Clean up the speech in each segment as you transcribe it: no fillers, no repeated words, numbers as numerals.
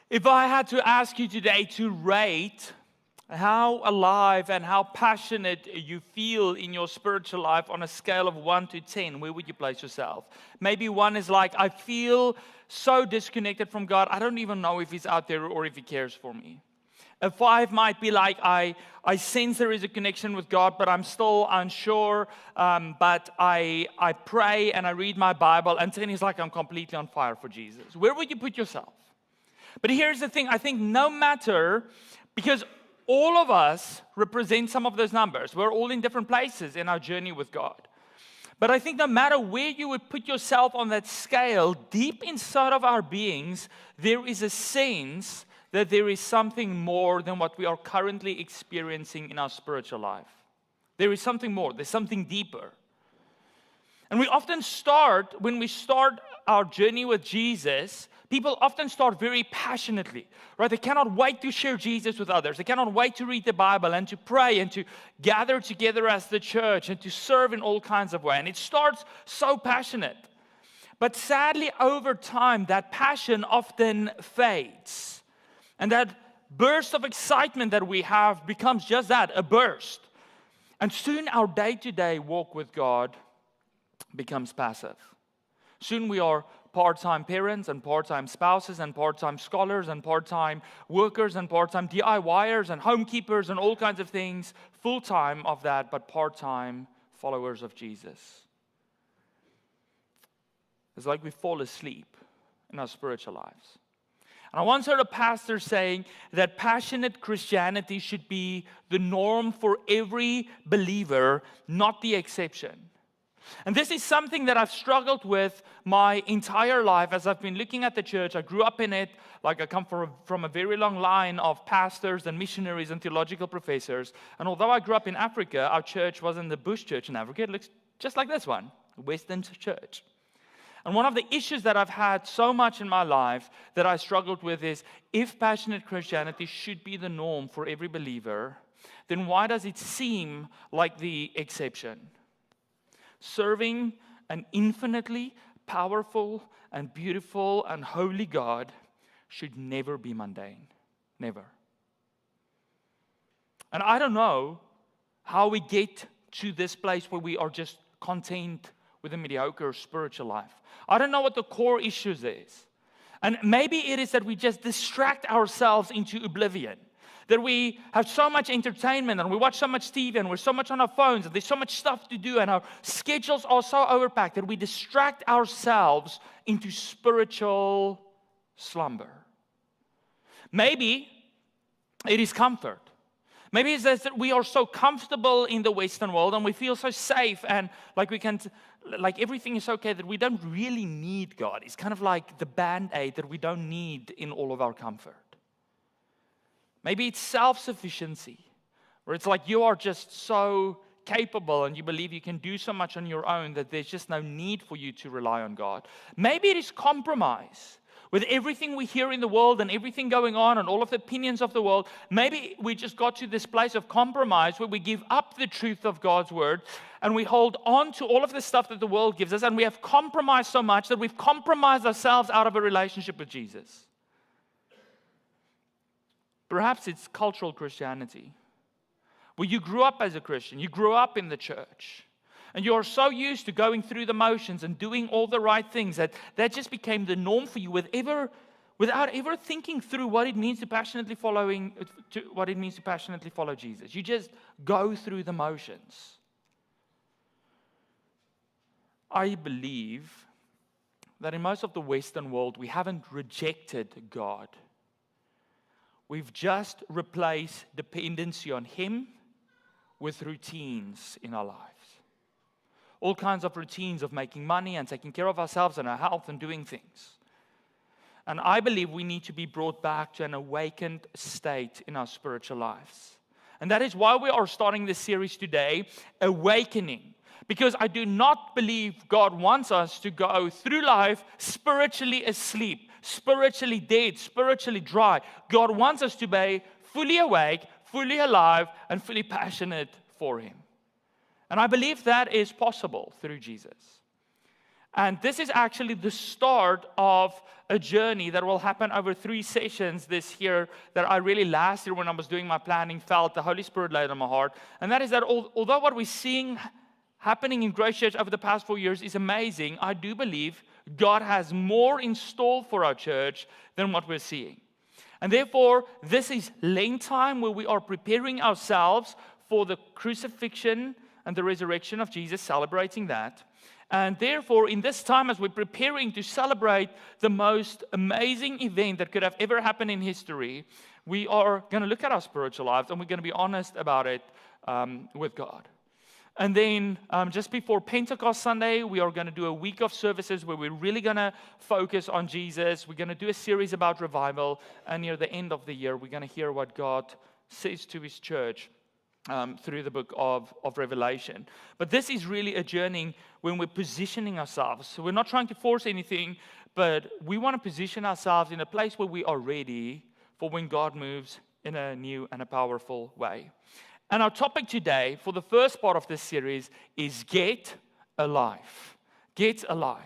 If I had to ask you today to rate how alive and how passionate you feel in your spiritual life on a scale of 1 to 10, where would you place yourself? Maybe 1 is like, I feel so disconnected from God, I don't even know if He's out there or if He cares for me. A 5 might be like, I sense there is a connection with God, but I'm still unsure, but I pray and I read my Bible, and 10 is like, I'm completely on fire for Jesus. Where would you put yourself? But here's the thing, I think no matter, because all of us represent some of those numbers. We're all in different places in our journey with God. But I think no matter where you would put yourself on that scale, deep inside of our beings, there is a sense that there is something more than what we are currently experiencing in our spiritual life. There is something more. There's something deeper. And we often start, when we start our journey with Jesus, people often start very passionately, right? They cannot wait to share Jesus with others. They cannot wait to read the Bible and to pray and to gather together as the church and to serve in all kinds of ways. And it starts so passionate. But sadly, over time, that passion often fades. And that burst of excitement that we have becomes just that, a burst. And soon our day-to-day walk with God becomes passive. Soon we are part-time parents and part-time spouses and part-time scholars and part-time workers and part-time DIYers and homekeepers and all kinds of things, full-time of that, but part-time followers of Jesus. It's like we fall asleep in our spiritual lives. And I once heard a pastor saying that passionate Christianity should be the norm for every believer, not the exception. And this is something that I've struggled with my entire life as I've been looking at the church. I grew up in it, like I come from a very long line of pastors and missionaries and theological professors. And although I grew up in Africa, our church wasn't the Bush Church in Africa. It looks just like this one, Western Church. And one of the issues that I've had so much in my life that I struggled with is, if passionate Christianity should be the norm for every believer, then why does it seem like the exception? Serving an infinitely powerful and beautiful and holy God should never be mundane. Never. And I don't know how we get to this place where we are just content with a mediocre spiritual life. I don't know what the core issues is. And maybe it is that we just distract ourselves into oblivion. That we have so much entertainment and we watch so much TV and we're so much on our phones and there's so much stuff to do and our schedules are so overpacked that we distract ourselves into spiritual slumber. Maybe it is comfort. Maybe it's that we are so comfortable in the Western world and we feel so safe and like everything is okay that we don't really need God. It's kind of like the Band-Aid that we don't need in all of our comfort. Maybe it's self-sufficiency, where it's like you are just so capable and you believe you can do so much on your own that there's just no need for you to rely on God. Maybe it is compromise. With everything we hear in the world and everything going on and all of the opinions of the world, maybe we just got to this place of compromise where we give up the truth of God's word and we hold on to all of the stuff that the world gives us, and we have compromised so much that we've compromised ourselves out of a relationship with Jesus. Perhaps it's cultural Christianity, where you grew up as a Christian, you grew up in the church, and you're so used to going through the motions and doing all the right things that just became the norm for you without ever thinking through what it means to passionately follow Jesus. You just go through the motions. I believe that in most of the Western world, we haven't rejected God. We've just replaced dependency on Him with routines in our lives. All kinds of routines of making money and taking care of ourselves and our health and doing things. And I believe we need to be brought back to an awakened state in our spiritual lives. And that is why we are starting this series today, Awakening. Because I do not believe God wants us to go through life spiritually asleep, spiritually dead, spiritually dry. God wants us to be fully awake, fully alive, and fully passionate for Him. And I believe that is possible through Jesus. And this is actually the start of a journey that will happen over 3 sessions this year that I really last year when I was doing my planning felt the Holy Spirit laid on my heart. And that is that although what we're seeing happening in Grace Church over the past 4 years is amazing, I do believe God has more in store for our church than what we're seeing. And therefore, this is Lent time where we are preparing ourselves for the crucifixion and the resurrection of Jesus, celebrating that. And therefore, in this time, as we're preparing to celebrate the most amazing event that could have ever happened in history, we are going to look at our spiritual lives and we're going to be honest about it with God. And then just before Pentecost Sunday, we are going to do a week of services where we're really going to focus on Jesus. We're going to do a series about revival. And near the end of the year, we're going to hear what God says to His church through the book of Revelation. But this is really a journey when we're positioning ourselves. So we're not trying to force anything, but we want to position ourselves in a place where we are ready for when God moves in a new and a powerful way. And our topic today for the first part of this series is Get Alive. Get alive.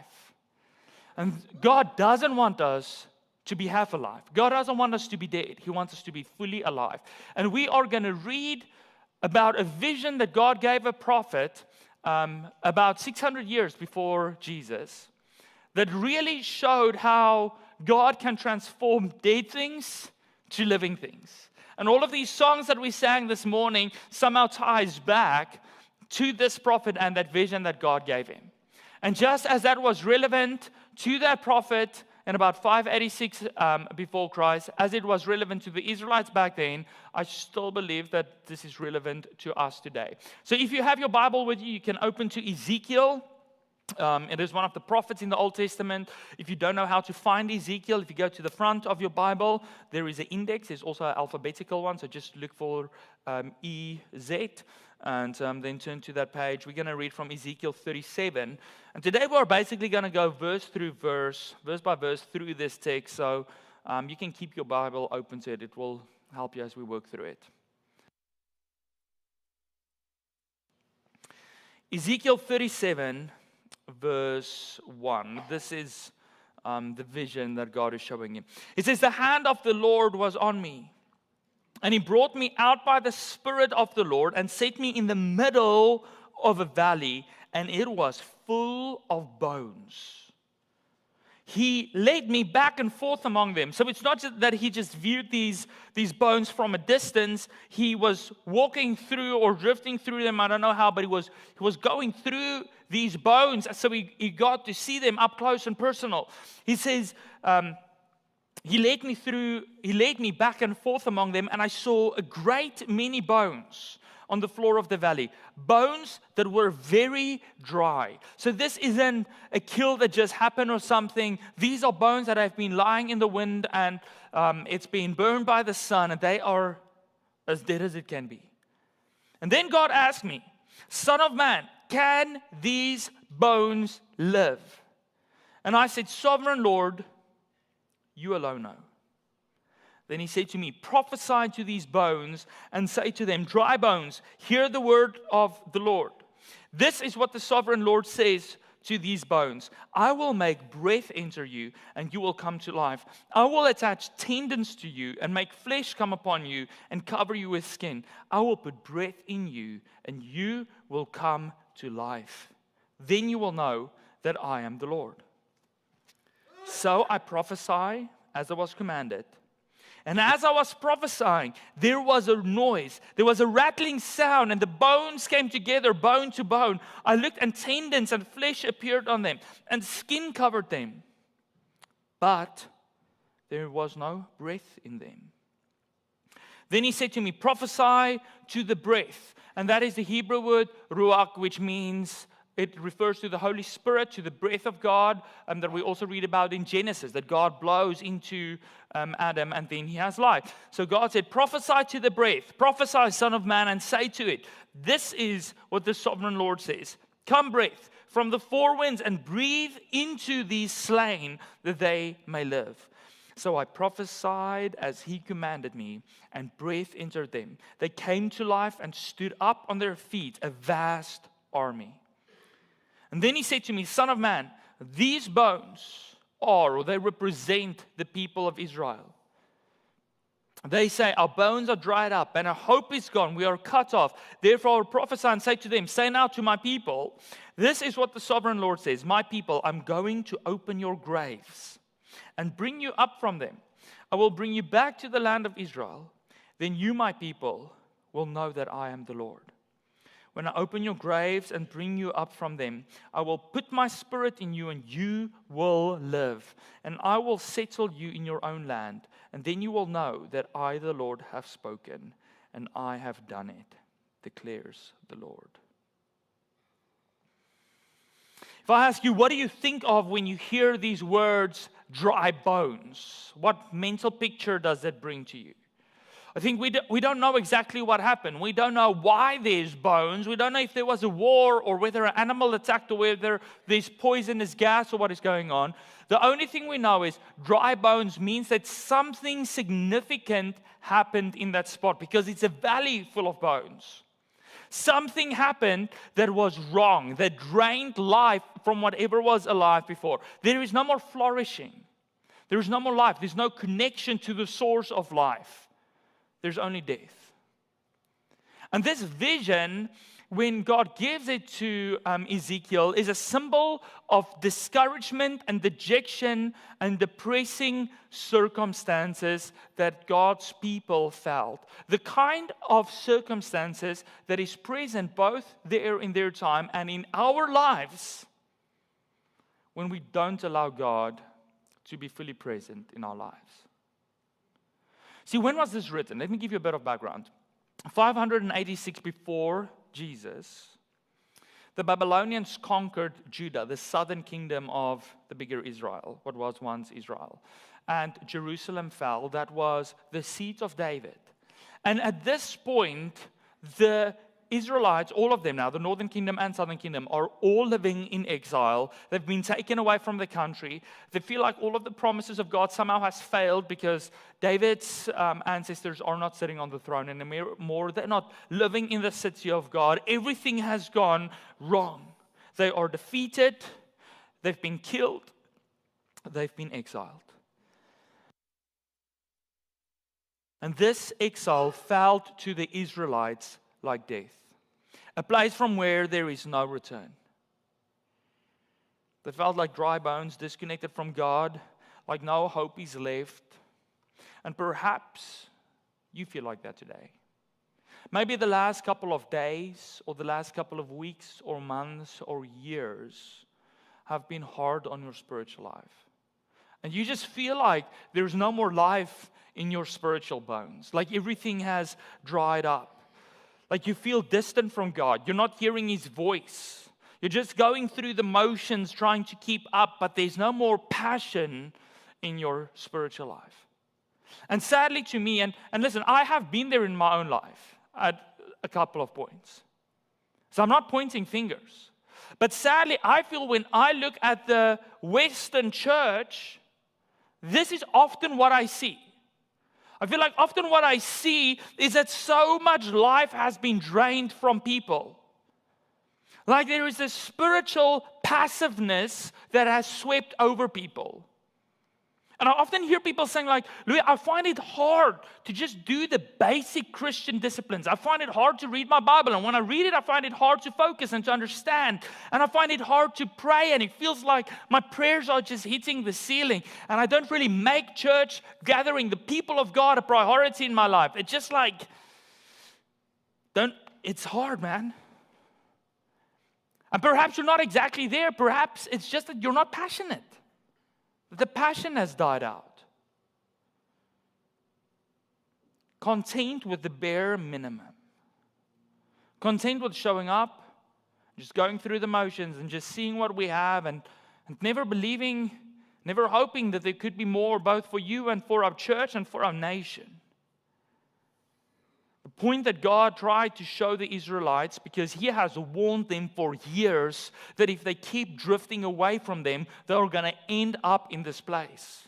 And God doesn't want us to be half alive. God doesn't want us to be dead. He wants us to be fully alive. And we are going to read about a vision that God gave a prophet about 600 years before Jesus that really showed how God can transform dead things to living things. And all of these songs that we sang this morning somehow ties back to this prophet and that vision that God gave him. And just as that was relevant to that prophet in about 586 before Christ, as it was relevant to the Israelites back then, I still believe that this is relevant to us today. So if you have your Bible with you, you can open to Ezekiel. It is one of the prophets in the Old Testament. If you don't know how to find Ezekiel, if you go to the front of your Bible, there is an index. There's also an alphabetical one, so just look for EZ and then turn to that page. We're going to read from Ezekiel 37. And today we're basically going to go verse by verse through this text. So you can keep your Bible open to it. It will help you as we work through it. Ezekiel 37. Verse 1. This is the vision that God is showing him. It says, "The hand of the Lord was on me, and He brought me out by the Spirit of the Lord and set me in the middle of a valley, and it was full of bones. He led me back and forth among them." So it's not just that He just viewed these bones from a distance. He was walking through or drifting through them. I don't know how, but he was going through these bones. So he got to see them up close and personal. He says, He led me back and forth among them, and I saw a great many bones on the floor of the valley. Bones that were very dry. So this isn't a kill that just happened or something. These are bones that have been lying in the wind and it's been burned by the sun, and they are as dead as it can be. And then God asked me, "Son of man, can these bones live?" And I said, "Sovereign Lord, you alone know." Then He said to me, "Prophesy to these bones and say to them, dry bones, hear the word of the Lord. This is what the sovereign Lord says to these bones. I will make breath enter you, and you will come to life. I will attach tendons to you and make flesh come upon you and cover you with skin. I will put breath in you, and you will come to life. Then you will know that I am the Lord." So I prophesy as I was commanded. And as I was prophesying, there was a noise. There was a rattling sound, and the bones came together, bone to bone. I looked, and tendons and flesh appeared on them, and skin covered them. But there was no breath in them. Then He said to me, "Prophesy to the breath." And that is the Hebrew word ruach, which means, it refers to the Holy Spirit, to the breath of God, that we also read about in Genesis, that God blows into Adam and then he has life. So God said, "Prophesy to the breath, prophesy, Son of man, and say to it, this is what the sovereign Lord says. Come, breath, from the four winds, and breathe into these slain, that they may live." So I prophesied as He commanded me, and breath entered them. They came to life and stood up on their feet, a vast army. And then He said to me, "Son of man, these bones are, or they represent the people of Israel. They say, our bones are dried up and our hope is gone. We are cut off. Therefore, I will prophesy and say to them, say now to my people, this is what the sovereign Lord says. My people, I'm going to open your graves and bring you up from them. I will bring you back to the land of Israel. Then you, my people, will know that I am the Lord. When I open your graves and bring you up from them, I will put my spirit in you and you will live. And I will settle you in your own land. And then you will know that I, the Lord, have spoken and I have done it, declares the Lord. If I ask you, what do you think of when you hear these words, dry bones? What mental picture does that bring to you? I think we don't know exactly what happened. We don't know why there's bones. We don't know if there was a war or whether an animal attacked or whether there's poisonous gas or what is going on. The only thing we know is dry bones means that something significant happened in that spot because it's a valley full of bones. Something happened that was wrong, that drained life from whatever was alive before. There is no more flourishing. There is no more life. There's no connection to the source of life. There's only death. And this vision, when God gives it to Ezekiel, is a symbol of discouragement and dejection and depressing circumstances that God's people felt. The kind of circumstances that is present both there in their time and in our lives when we don't allow God to be fully present in our lives. See, when was this written? Let me give you a bit of background. 586 before Jesus, the Babylonians conquered Judah, the southern kingdom of the bigger Israel, what was once Israel. And Jerusalem fell. That was the seat of David. And at this point, the Israelites, all of them now, the northern kingdom and southern kingdom, are all living in exile. They've been taken away from the country. They feel like all of the promises of God somehow has failed because David's ancestors are not sitting on the throne anymore. They're not living in the city of God. Everything has gone wrong. They are defeated. They've been killed. They've been exiled. And this exile felt to the Israelites like death. A place from where there is no return. They felt like dry bones, disconnected from God, like no hope is left. And perhaps you feel like that today. Maybe the last couple of days, or the last couple of weeks, or months, or years have been hard on your spiritual life. And you just feel like there's no more life in your spiritual bones. Like everything has dried up. Like you feel distant from God. You're not hearing His voice. You're just going through the motions trying to keep up, but there's no more passion in your spiritual life. And sadly to me, and listen, I have been there in my own life at a couple of points. So I'm not pointing fingers. But sadly, I feel when I look at the Western church, this is often what I see. I feel like often what I see is that so much life has been drained from people. Like there is this spiritual passiveness that has swept over people. And I often hear people saying like, Louis, I find it hard to just do the basic Christian disciplines. I find it hard to read my Bible. And when I read it, I find it hard to focus and to understand. And I find it hard to pray. And it feels like my prayers are just hitting the ceiling. And I don't really make church gathering, the people of God, a priority in my life. It's just like, it's hard, man. And perhaps you're not exactly there. Perhaps it's just that you're not passionate. The passion has died out. Content with the bare minimum. Content with showing up, just going through the motions and just seeing what we have and never believing, never hoping that there could be more both for you and for our church and for our nation. The point that God tried to show the Israelites, because He has warned them for years that if they keep drifting away from them, they're going to end up in this place.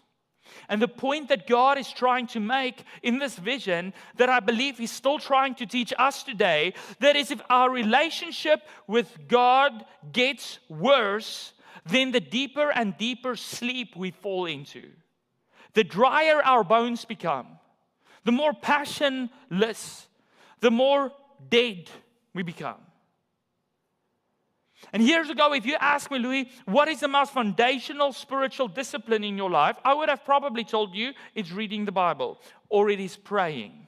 And the point that God is trying to make in this vision, that I believe He's still trying to teach us today, that is, if our relationship with God gets worse, then the deeper and deeper sleep we fall into. The drier our bones become, the more passionless, the more dead we become. And years ago, if you asked me, Louis, what is the most foundational spiritual discipline in your life? I would have probably told you it's reading the Bible, or it is praying,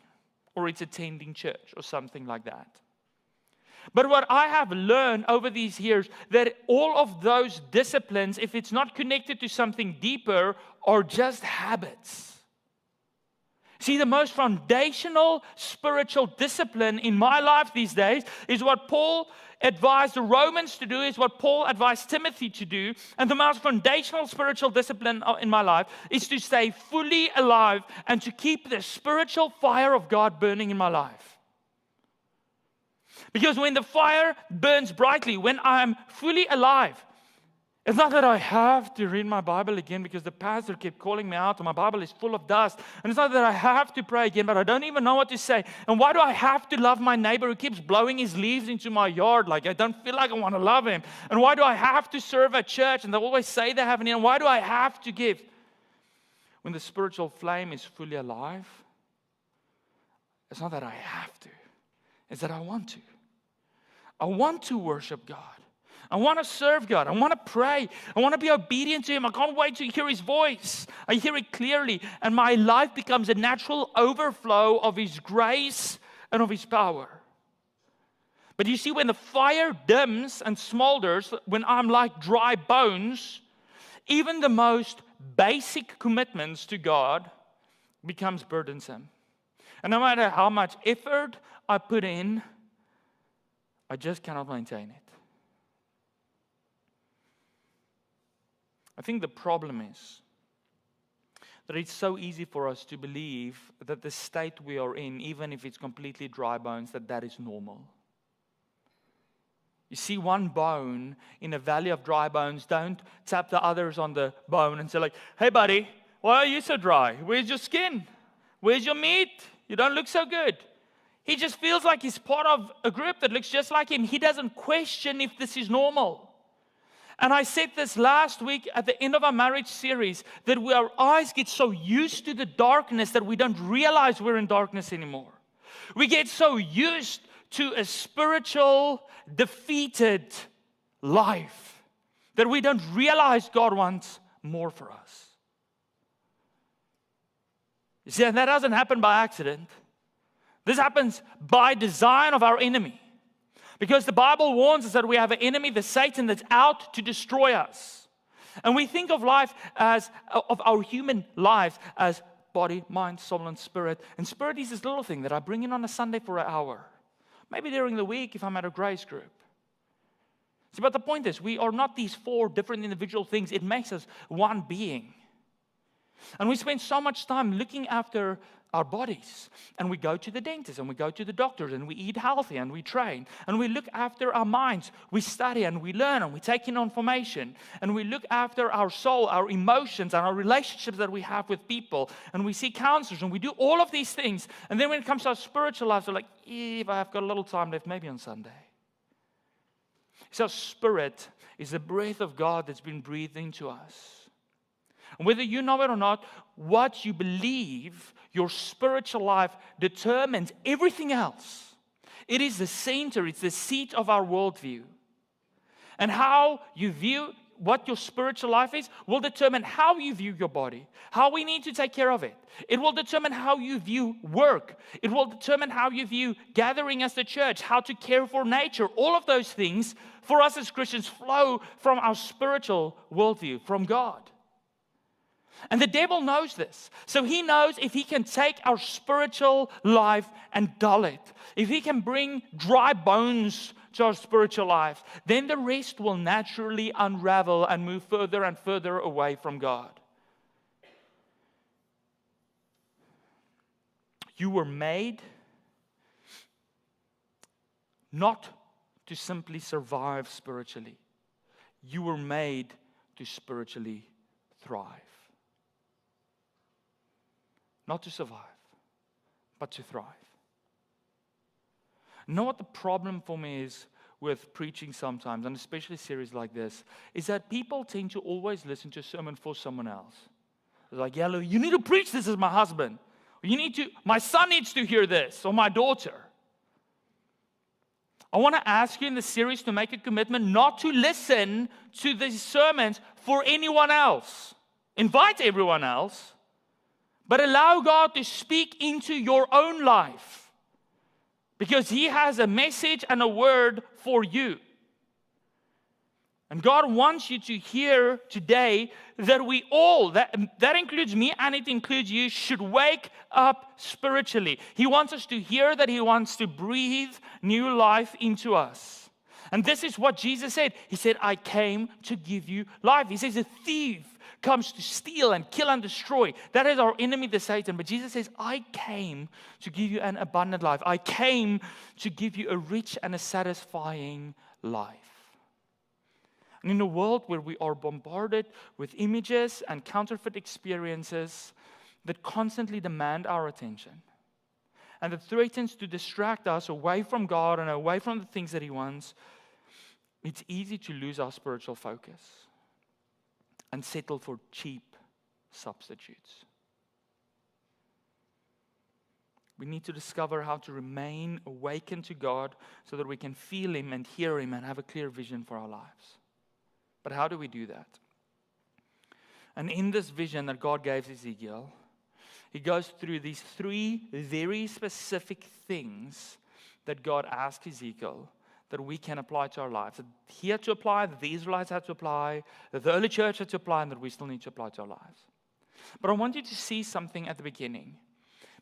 or it's attending church, or something like that. But what I have learned over these years, that all of those disciplines, if it's not connected to something deeper, are just habits. See, the most foundational spiritual discipline in my life these days is what Paul advised the Romans to do, is what Paul advised Timothy to do. And the most foundational spiritual discipline in my life is to stay fully alive and to keep the spiritual fire of God burning in my life. Because when the fire burns brightly, when I'm fully alive, it's not that I have to read my Bible again because the pastor kept calling me out and my Bible is full of dust. And it's not that I have to pray again, but I don't even know what to say. And why do I have to love my neighbor who keeps blowing his leaves into my yard? Like, I don't feel like I want to love him. And why do I have to serve at church? And they always say they have an end. Why do I have to give? When the spiritual flame is fully alive, it's not that I have to. It's that I want to. I want to worship God. I want to serve God. I want to pray. I want to be obedient to Him. I can't wait to hear His voice. I hear it clearly. And my life becomes a natural overflow of His grace and of His power. But you see, when the fire dims and smolders, when I'm like dry bones, even the most basic commitments to God becomes burdensome. And no matter how much effort I put in, I just cannot maintain it. I think the problem is that it's so easy for us to believe that the state we are in, even if it's completely dry bones, that is normal. You see one bone in a valley of dry bones, don't tap the others on the bone and say like, hey buddy, why are you so dry? Where's your skin? Where's your meat? You don't look so good. He just feels like he's part of a group that looks just like him. He doesn't question if this is normal. And I said this last week at the end of our marriage series, that our eyes get so used to the darkness that we don't realize we're in darkness anymore. We get so used to a spiritual, defeated life that we don't realize God wants more for us. You see, and that doesn't happen by accident. This happens by design of our enemy. Because the Bible warns us that we have an enemy, the Satan, that's out to destroy us. And we think of life of our human lives as body, mind, soul, and spirit. And spirit is this little thing that I bring in on a Sunday for an hour. Maybe during the week if I'm at a grace group. See, but the point is, we are not these four different individual things. It makes us one being. And we spend so much time looking after our bodies. And we go to the dentist and we go to the doctors and we eat healthy and we train. And we look after our minds. We study and we learn and we take in information. And we look after our soul, our emotions, and our relationships that we have with people. And we see counselors and we do all of these things. And then when it comes to our spiritual lives, we're like, if I've got a little time left, maybe on Sunday. So spirit is the breath of God that's been breathed into us. And whether you know it or not, what you believe, your spiritual life determines everything else. It is the center, it's the seat of our worldview. And how you view what your spiritual life is will determine how you view your body, how we need to take care of it. It will determine how you view work. It will determine how you view gathering as the church, how to care for nature. All of those things for us as Christians flow from our spiritual worldview, from God. And the devil knows this. So he knows if he can take our spiritual life and dull it, if he can bring dry bones to our spiritual life, then the rest will naturally unravel and move further and further away from God. You were made not to simply survive spiritually. You were made to spiritually thrive. Not to survive, but to thrive. You know what the problem for me is with preaching sometimes, and especially series like this, is that people tend to always listen to a sermon for someone else. It's like, yeah, look, you need to preach this as my husband. My son needs to hear this, or my daughter. I want to ask you in the series to make a commitment not to listen to these sermons for anyone else. Invite everyone else, but allow God to speak into your own life, because He has a message and a word for you. And God wants you to hear today that we all, that includes me and it includes you, should wake up spiritually. He wants us to hear that He wants to breathe new life into us. And this is what Jesus said. He said, I came to give you life. He says, a thief comes to steal and kill and destroy. That is our enemy, the Satan. But Jesus says, I came to give you an abundant life. I came to give you a rich and a satisfying life. And in a world where we are bombarded with images and counterfeit experiences that constantly demand our attention and that threatens to distract us away from God and away from the things that He wants, it's easy to lose our spiritual focus and settle for cheap substitutes. We need to discover how to remain awakened to God so that we can feel Him and hear Him and have a clear vision for our lives. But how do we do that? And in this vision that God gave Ezekiel, He goes through these 3 very specific things that God asked Ezekiel that we can apply to our lives. That he had to apply, that the Israelites had to apply, that the early church had to apply, and that we still need to apply to our lives. But I want you to see something at the beginning.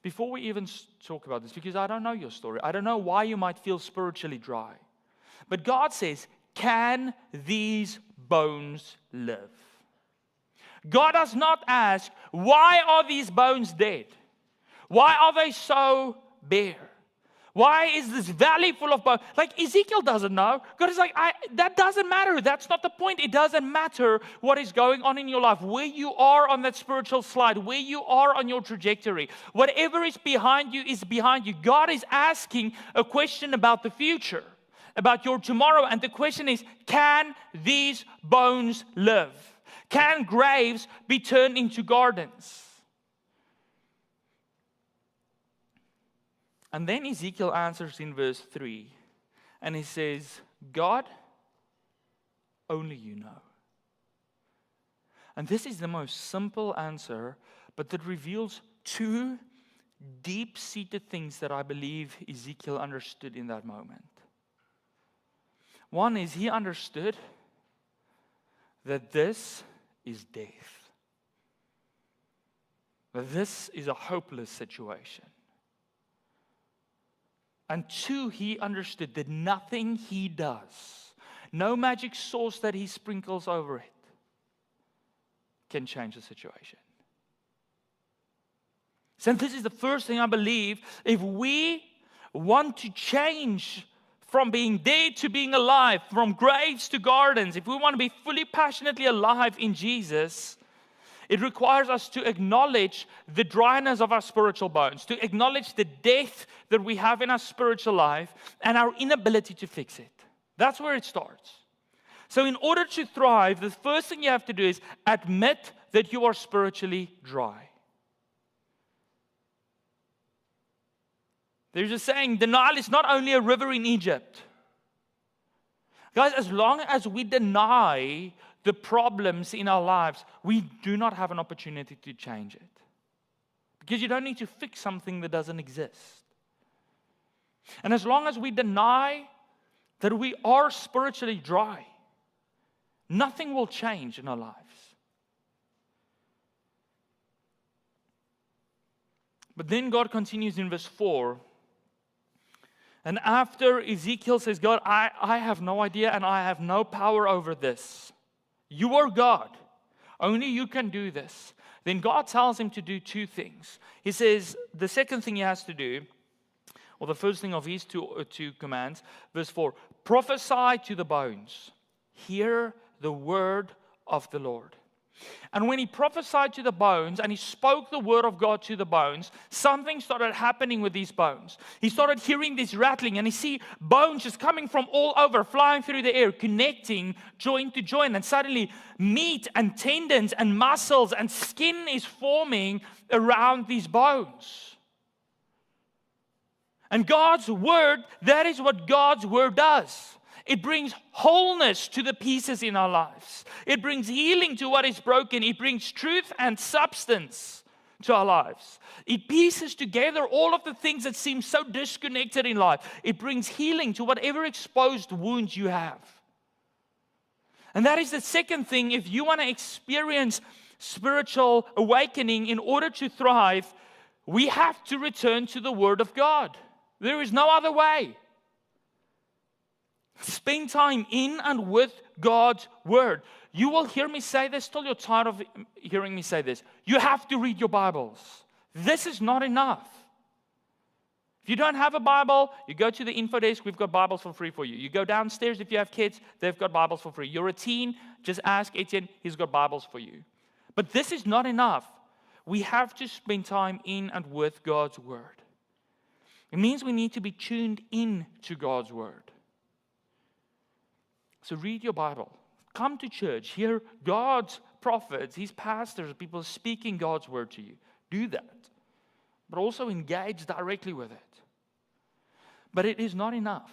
Before we even talk about this, because I don't know your story. I don't know why you might feel spiritually dry. But God says, can these bones live? God does not ask, why are these bones dead? Why are they so bare? Why is this valley full of bones? Like Ezekiel doesn't know. God is like, that doesn't matter. That's not the point. It doesn't matter what is going on in your life, where you are on that spiritual slide, where you are on your trajectory. Whatever is behind you is behind you. God is asking a question about the future, about your tomorrow. And the question is, can these bones live? Can graves be turned into gardens? And then Ezekiel answers in verse 3. And he says, God, only you know. And this is the most simple answer, but that reveals 2 deep-seated things that I believe Ezekiel understood in that moment. One is he understood that this is death. That this is a hopeless situation. And 2, he understood that nothing he does, no magic sauce that he sprinkles over it, can change the situation. So this is the first thing I believe. If we want to change from being dead to being alive, from graves to gardens, if we want to be fully passionately alive in Jesus, it requires us to acknowledge the dryness of our spiritual bones, to acknowledge the death that we have in our spiritual life and our inability to fix it. That's where it starts. So in order to thrive, the first thing you have to do is admit that you are spiritually dry. There's a saying, the Nile is not only a river in Egypt. Guys, as long as we deny the problems in our lives, we do not have an opportunity to change it. Because you don't need to fix something that doesn't exist. And as long as we deny that we are spiritually dry, nothing will change in our lives. But then God continues in verse 4. And after Ezekiel says, God, I have no idea and I have no power over this. You are God. Only you can do this. Then God tells him to do 2 things. He says the second thing he has to do, or the first thing of his two commands, verse 4, prophesy to the bones. Hear the word of the Lord. And when he prophesied to the bones and he spoke the word of God to the bones, something started happening with these bones. He started hearing this rattling, and he see bones just coming from all over, flying through the air, connecting joint to joint. And suddenly meat and tendons and muscles and skin is forming around these bones. And God's word, that is what God's word does. It brings wholeness to the pieces in our lives. It brings healing to what is broken. It brings truth and substance to our lives. It pieces together all of the things that seem so disconnected in life. It brings healing to whatever exposed wounds you have. And that is the second thing. If you want to experience spiritual awakening in order to thrive, we have to return to the Word of God. There is no other way. Spend time in and with God's Word. You will hear me say this till you're tired of hearing me say this. You have to read your Bibles. This is not enough. If you don't have a Bible, you go to the info desk. We've got Bibles for free for you. You go downstairs if you have kids. They've got Bibles for free. You're a teen, just ask Etienne. He's got Bibles for you. But this is not enough. We have to spend time in and with God's Word. It means we need to be tuned in to God's Word. So read your Bible. Come to church. Hear God's prophets, His pastors, people speaking God's word to you. Do that. But also engage directly with it. But it is not enough.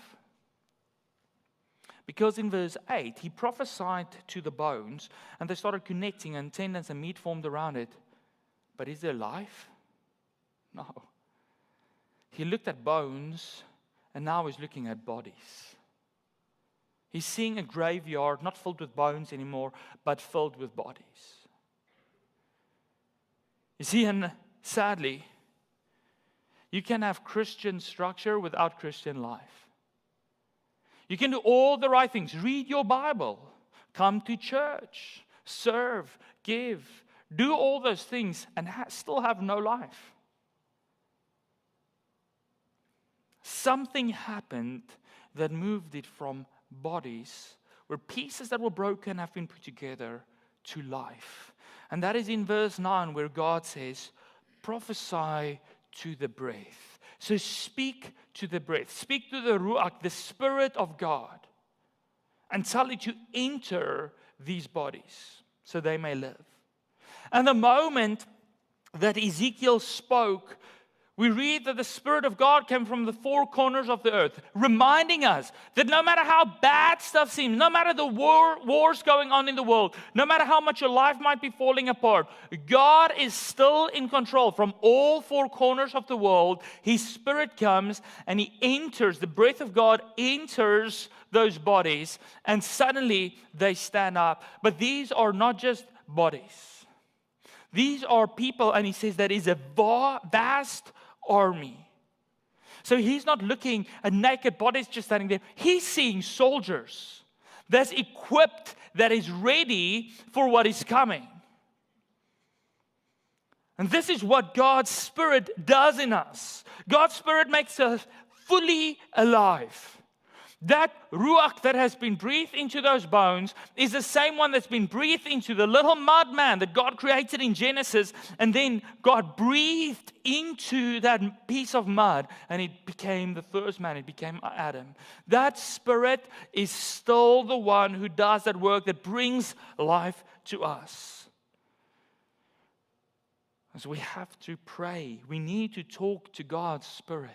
Because in verse 8, He prophesied to the bones, and they started connecting, and tendons and meat formed around it. But is there life? No. He looked at bones, and now He's looking at bodies. He's seeing a graveyard not filled with bones anymore, but filled with bodies. You see, and sadly, you can have Christian structure without Christian life. You can do all the right things. Read your Bible. Come to church. Serve. Give. Do all those things and still have no life. Something happened that moved it from bodies, where pieces that were broken have been put together, to life. And that is in verse 9 where God says, prophesy to the breath. So speak to the breath. Speak to the Ruach, the Spirit of God, and tell it to enter these bodies so they may live. And the moment that Ezekiel spoke, we read that the Spirit of God came from the four corners of the earth, reminding us that no matter how bad stuff seems, no matter the wars going on in the world, no matter how much your life might be falling apart, God is still in control from all four corners of the world. His Spirit comes and He enters, the breath of God enters those bodies, and suddenly they stand up. But these are not just bodies. These are people, and He says that is a vast army. So He's not looking at naked bodies just standing there. He's seeing soldiers that's equipped, that is ready for what is coming. And this is what God's Spirit does in us. God's Spirit makes us fully alive. That Ruach that has been breathed into those bones is the same one that's been breathed into the little mud man that God created in Genesis. And then God breathed into that piece of mud and it became the first man. It became Adam. That Spirit is still the one who does that work that brings life to us. So we have to pray. We need to talk to God's Spirit.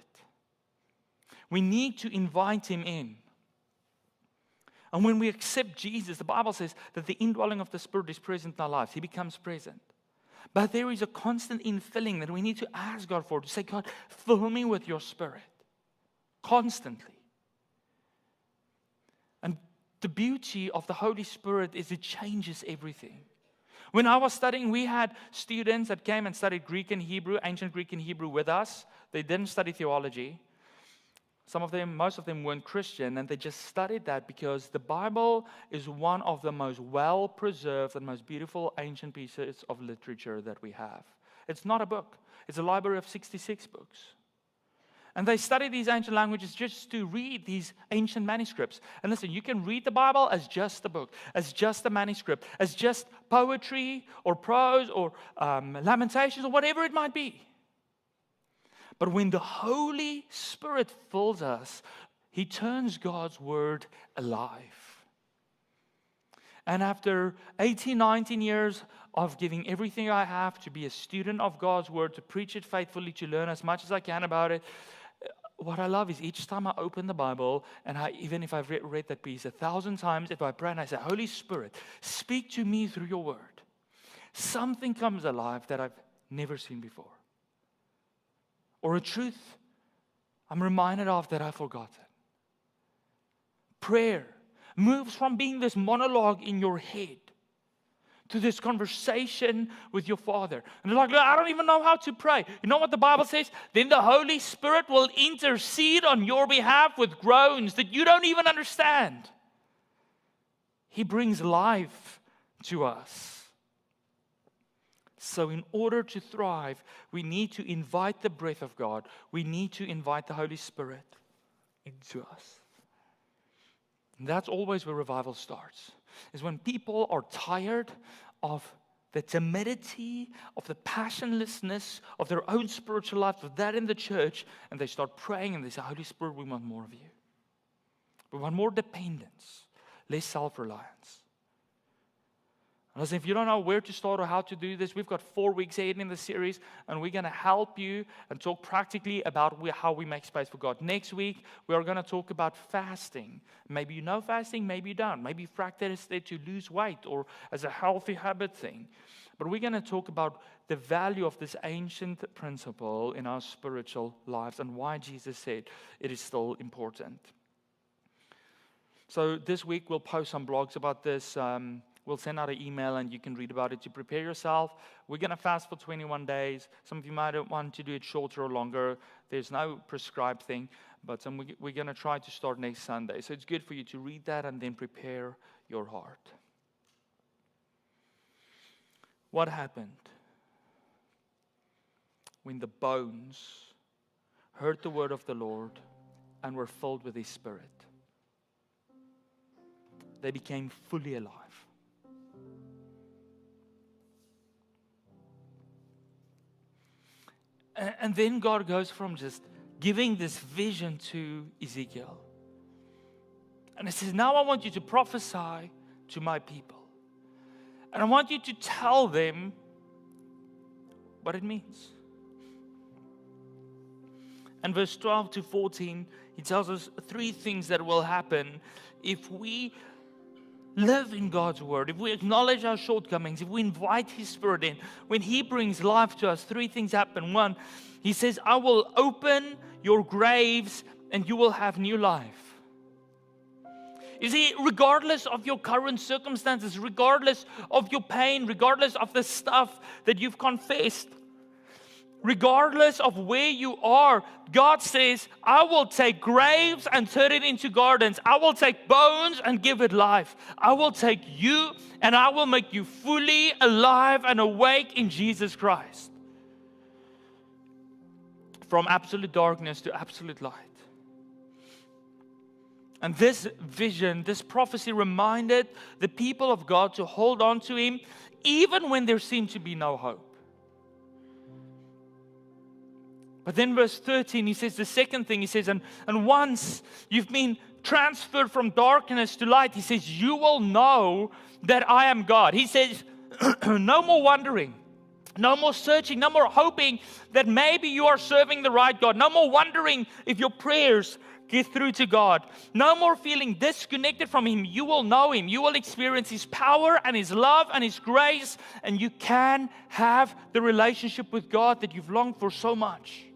We need to invite Him in. And when we accept Jesus, the Bible says that the indwelling of the Spirit is present in our lives. He becomes present. But there is a constant infilling that we need to ask God for, to say, God, fill me with your Spirit. Constantly. And the beauty of the Holy Spirit is it changes everything. When I was studying, we had students that came and studied Greek and Hebrew, ancient Greek and Hebrew with us. They didn't study theology. Most of them weren't Christian, and they just studied that because the Bible is one of the most well-preserved and most beautiful ancient pieces of literature that we have. It's not a book. It's a library of 66 books. And they study these ancient languages just to read these ancient manuscripts. And listen, you can read the Bible as just a book, as just a manuscript, as just poetry or prose or lamentations or whatever it might be. But when the Holy Spirit fills us, He turns God's Word alive. And after 18, 19 years of giving everything I have to be a student of God's Word, to preach it faithfully, to learn as much as I can about it, what I love is each time I open the Bible, and even if I've read that piece 1,000 times, if I pray and I say, Holy Spirit, speak to me through your Word, something comes alive that I've never seen before. Or a truth I'm reminded of that I've forgotten. Prayer moves from being this monologue in your head to this conversation with your Father. And they're like, I don't even know how to pray. You know what the Bible says? Then the Holy Spirit will intercede on your behalf with groans that you don't even understand. He brings life to us. So in order to thrive, we need to invite the breath of God. We need to invite the Holy Spirit into us. And that's always where revival starts. Is when people are tired of the timidity, of the passionlessness of their own spiritual life, of that in the church, and they start praying and they say, Holy Spirit, we want more of you. We want more dependence, less self-reliance. And I said, if you don't know where to start or how to do this, we've got 4 weeks ahead in the series, and we're going to help you and talk practically about how we make space for God. Next week, we are going to talk about fasting. Maybe you know fasting, maybe you don't. Maybe you practice it to lose weight or as a healthy habit thing. But we're going to talk about the value of this ancient principle in our spiritual lives and why Jesus said it is still important. So this week, we'll post some blogs about this. We'll send out an email and you can read about it to prepare yourself. We're going to fast for 21 days. Some of you might want to do it shorter or longer. There's no prescribed thing, but we're going to try to start next Sunday. So it's good for you to read that and then prepare your heart. What happened when the bones heard the word of the Lord and were filled with His Spirit? They became fully alive. And then God goes from just giving this vision to Ezekiel. And He says, now I want you to prophesy to my people. And I want you to tell them what it means. And verse 12 to 14, He tells us 3 things that will happen if we live in God's Word, if we acknowledge our shortcomings, if we invite His Spirit in. When He brings life to us, 3 things happen. 1, He says, I will open your graves and you will have new life. You see, regardless of your current circumstances, regardless of your pain, regardless of the stuff that you've confessed, regardless of where you are, God says, I will take graves and turn it into gardens. I will take bones and give it life. I will take you and I will make you fully alive and awake in Jesus Christ. From absolute darkness to absolute light. And this vision, this prophecy reminded the people of God to hold on to Him even when there seemed to be no hope. But then verse 13, He says the second thing, He says, and once you've been transferred from darkness to light, He says, you will know that I am God. He says, no more wondering, no more searching, no more hoping that maybe you are serving the right God. No more wondering if your prayers get through to God. No more feeling disconnected from Him. You will know Him. You will experience His power and His love and His grace, and you can have the relationship with God that you've longed for so much.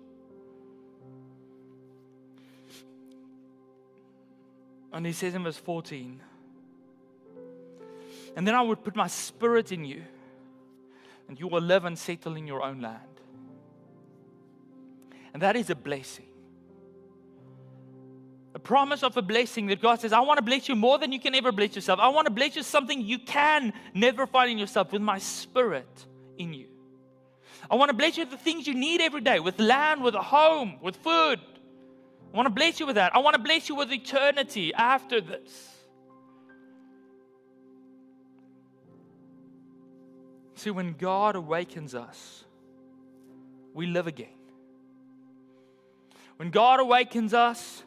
And He says in verse 14, and then I would put my Spirit in you, and you will live and settle in your own land. And that is a blessing. A promise of a blessing that God says, I want to bless you more than you can ever bless yourself. I want to bless you something you can never find in yourself, with my Spirit in you. I want to bless you with the things you need every day, with land, with a home, with food, want to bless you with that. I want to bless you with eternity after this. See, when God awakens us, we live again. When God awakens us,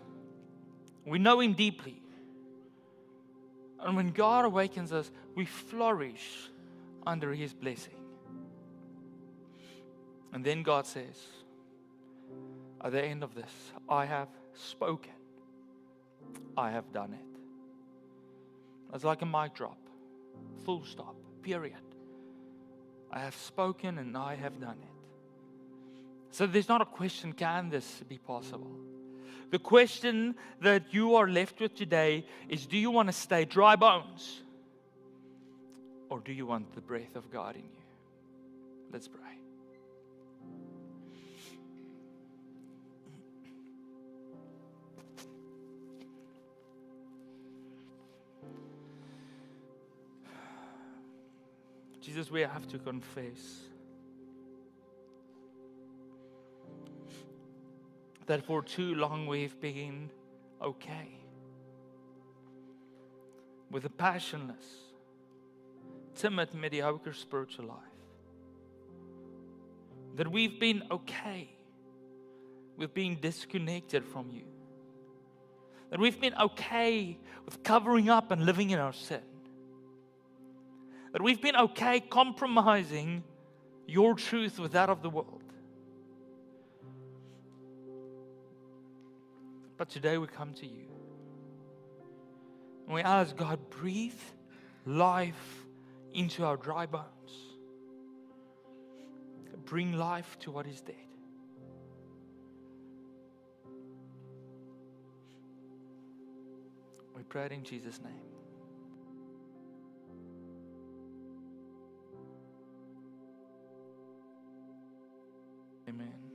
we know Him deeply. And when God awakens us, we flourish under His blessing. And then God says, at the end of this, I have spoken. I have done it. It's like a mic drop. Full stop. Period. I have spoken and I have done it. So there's not a question, can this be possible? The question that you are left with today is, do you want to stay dry bones? Or do you want the breath of God in you? Let's pray. Jesus, we have to confess that for too long we've been okay with a passionless, timid, mediocre spiritual life. That we've been okay with being disconnected from you. That we've been okay with covering up and living in our sin. That we've been okay compromising your truth with that of the world. But today we come to you. And we ask, God, breathe life into our dry bones. Bring life to what is dead. We pray it in Jesus' name. Amen.